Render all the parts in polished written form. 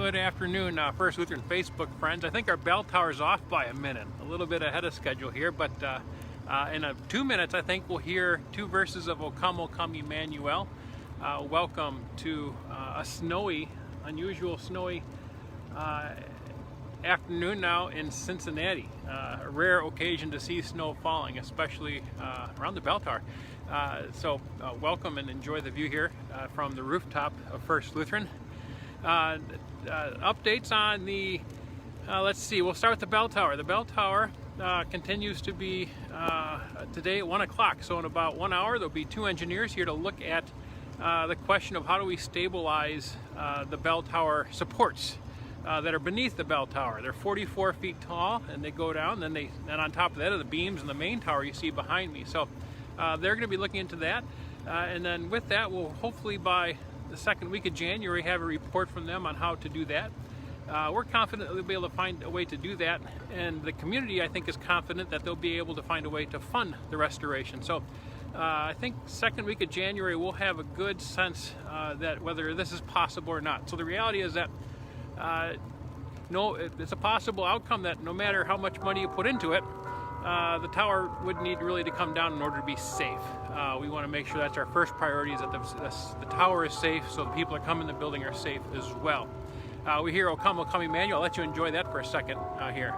Good afternoon, First Lutheran Facebook friends. I think our bell tower's off by a minute, a little bit ahead of schedule here, but in 2 minutes I think we'll hear 2 verses of O Come Emmanuel. Welcome to a snowy, unusual snowy afternoon now in Cincinnati. A rare occasion to see snow falling, especially around the bell tower. So welcome and enjoy the view here from the rooftop of First Lutheran. Updates on the, let's see, we'll start with the bell tower. The bell tower continues to be today at 1 o'clock. So in about 1 hour, there'll be 2 engineers here to look at the question of how do we stabilize the bell tower supports that are beneath the bell tower. They're 44 feet tall and they go down. Then on top of that are the beams and the main tower you see behind me. So they're going to be looking into that. And then with that, we'll hopefully by the second week of January have a report from them on how to do that. We're confident that they'll be able to find a way to do that, and the community I think is confident that they'll be able to find a way to fund the restoration. So I think second week of January we'll have a good sense that whether this is possible or not. So the reality is that no, it's a possible outcome that no matter how much money you put into it, the tower would need really to come down in order to be safe. We want to make sure that's our first priority, is that the tower is safe, so the people that come in the building are safe as well. We hear O Come Emmanuel. I'll let you enjoy that for a second here.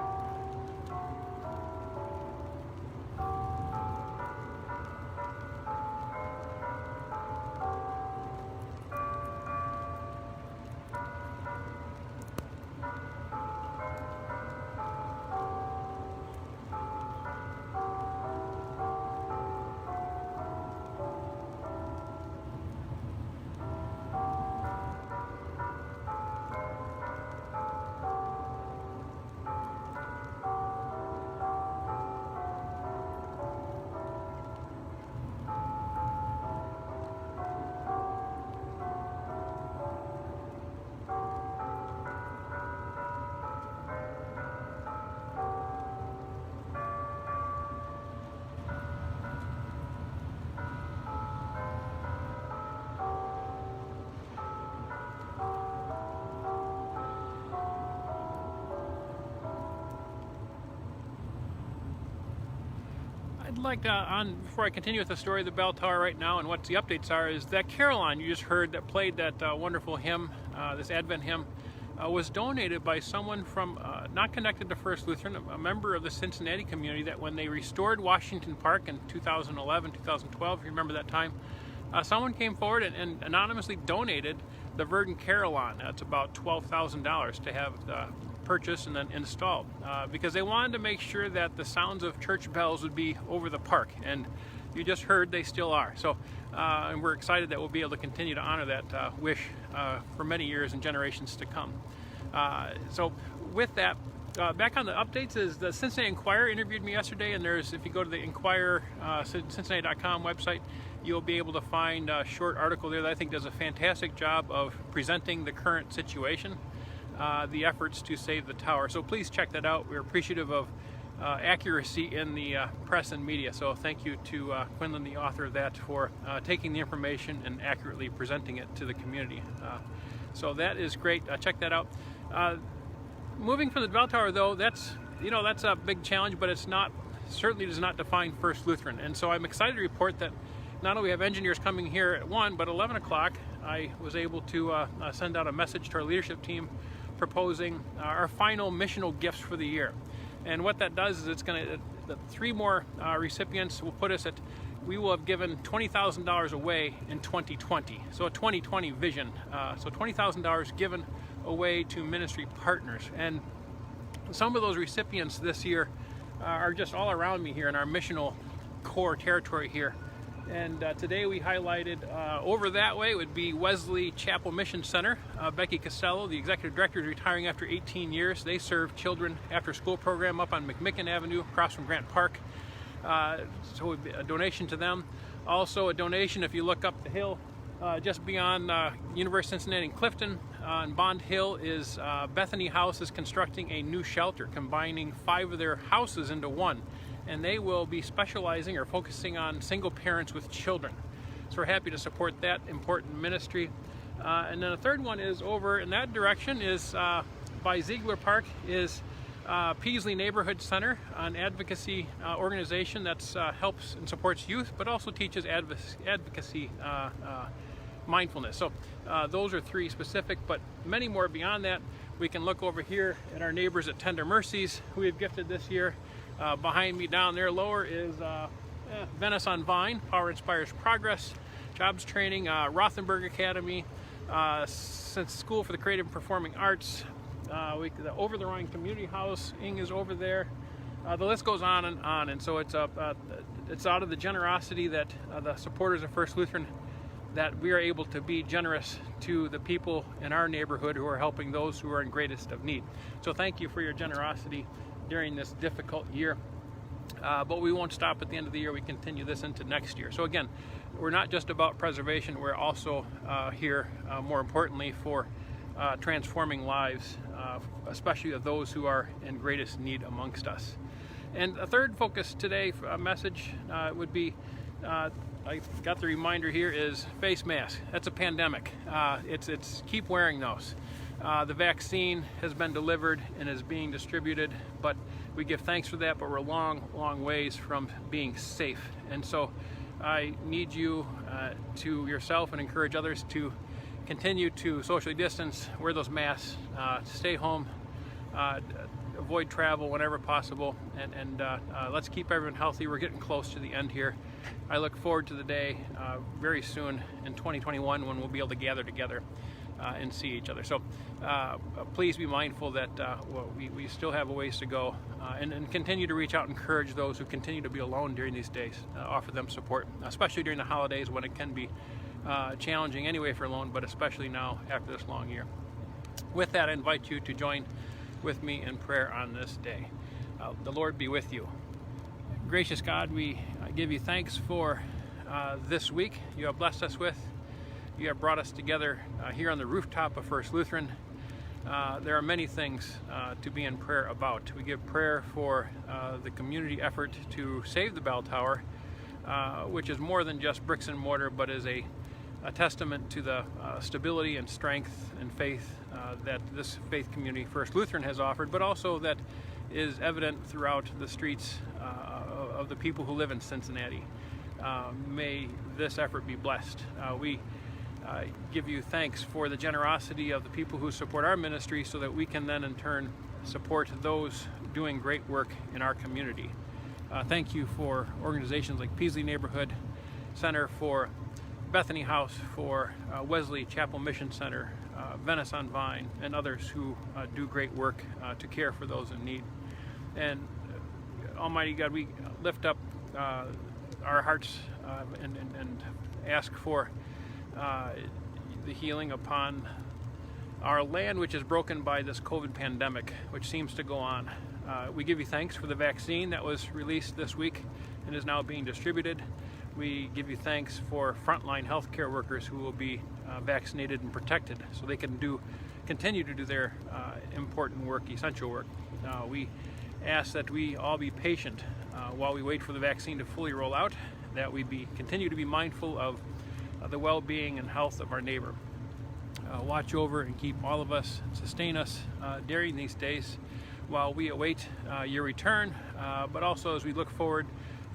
I'd like before I continue with the story of the bell tower right now and what the updates are, is that carol line you just heard that played that wonderful hymn, this Advent hymn, was donated by someone from not connected to First Lutheran, a member of the Cincinnati community, that when they restored Washington Park in 2011, 2012, if you remember that time, someone came forward and anonymously donated the Verdant Carillon. That's about $12,000 to have purchased and then installed, because they wanted to make sure that the sounds of church bells would be over the park, and you just heard they still are. So and we're excited that we'll be able to continue to honor that wish for many years and generations to come. So with that, back on the updates is the Cincinnati Enquirer interviewed me yesterday, and there's, if you go to the Enquirer Cincinnati.com website, you'll be able to find a short article there that I think does a fantastic job of presenting the current situation, the efforts to save the tower. So please check that out. We're appreciative of accuracy in the press and media. So thank you to Quinlan, the author of that, for taking the information and accurately presenting it to the community. So that is great. Check that out. Moving from the bell tower, though, that's a big challenge, but it's not, certainly does not define First Lutheran. And so I'm excited to report that not only have engineers coming here at 1, but 11 o'clock, I was able to send out a message to our leadership team proposing our final missional gifts for the year. And what that does is it's going to, the 3 more recipients will put us at, we will have given $20,000 away in 2020. So a 2020 vision. So $20,000 given away to ministry partners. And some of those recipients this year are just all around me here in our missional core territory here. And today we highlighted, over that way would be Wesley Chapel Mission Center. Becky Costello, the executive director, is retiring after 18 years. They serve children after school program up on McMicken Avenue across from Grant Park. So it would be a donation to them. Also a donation, if you look up the hill just beyond University of Cincinnati and Clifton, on Bond Hill is Bethany House is constructing a new shelter, combining 5 of their houses into one. And they will be specializing or focusing on single parents with children. So we're happy to support that important ministry. And then a third one is over in that direction is by Ziegler Park is Peaslee Neighborhood Center, an advocacy organization that helps and supports youth, but also teaches advocacy mindfulness. So those are three specific, but many more beyond that. We can look over here at our neighbors at Tender Mercies, who we've gifted this year. Behind me down there lower is Venice on Vine, Power Inspires Progress, Jobs Training, Rothenberg Academy, School for the Creative and Performing Arts, the Over the Rhine Community House, Ing is over there. The list goes on, and so it's out of the generosity that the supporters of First Lutheran that we are able to be generous to the people in our neighborhood who are helping those who are in greatest of need. So thank you for your generosity during this difficult year. But we won't stop at the end of the year. We continue this into next year. So again, we're not just about preservation. We're also here, more importantly, for transforming lives, especially of those who are in greatest need amongst us. And a third focus today message would be, I got the reminder here, is face mask. That's a pandemic. It's keep wearing those. The vaccine has been delivered and is being distributed, but we give thanks for that, but we're a long ways from being safe. And so I need you to yourself and encourage others to continue to socially distance, wear those masks, stay home, avoid travel whenever possible, and let's keep everyone healthy. We're getting close to the end here. I look forward to the day very soon in 2021 when we'll be able to gather together and see each other. So please be mindful that we still have a ways to go, and continue to reach out and encourage those who continue to be alone during these days. Offer them support, especially during the holidays when it can be challenging anyway for alone, but especially now after this long year. With that, I invite you to join with me in prayer on this day. The Lord be with you. Gracious God, we give you thanks for this week you have blessed us with. You have brought us together here on the rooftop of First Lutheran. There are many things to be in prayer about. We give prayer for the community effort to save the bell tower, which is more than just bricks and mortar, but is a testament to the stability and strength and faith that this faith community, First Lutheran, has offered, but also that is evident throughout the streets of the people who live in Cincinnati. May this effort be blessed. We give you thanks for the generosity of the people who support our ministry, so that we can then in turn support those doing great work in our community. Thank you for organizations like Peaslee Neighborhood Center, for Bethany House, for Wesley Chapel Mission Center, Venice on Vine, and others who do great work to care for those in need. And Almighty God, we lift up our hearts and ask for the healing upon our land, which is broken by this COVID pandemic, which seems to go on. We give you thanks for the vaccine that was released this week and is now being distributed. We give you thanks for frontline healthcare workers who will be vaccinated and protected, so they can continue to do their important work, essential work. We ask that we all be patient while we wait for the vaccine to fully roll out, that we continue to be mindful of the well-being and health of our neighbor. Watch over and keep all of us, sustain us during these days while we await your return, but also as we look forward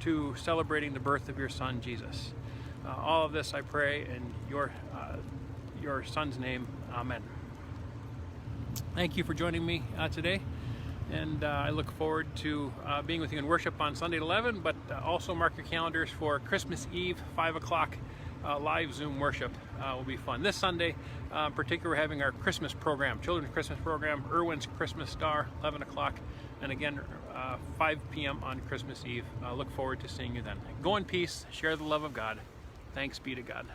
to celebrating the birth of your Son, Jesus. All of this I pray in your Son's name. Amen. Thank you for joining me today, and I look forward to being with you in worship on Sunday at 11, but also mark your calendars for Christmas Eve, 5 o'clock, live Zoom worship. Will be fun. This Sunday, in particular, we're having our Christmas program, Children's Christmas program, Irwin's Christmas Star, 11 o'clock, and again, 5 p.m. on Christmas Eve. Look forward to seeing you then. Go in peace, share the love of God. Thanks be to God.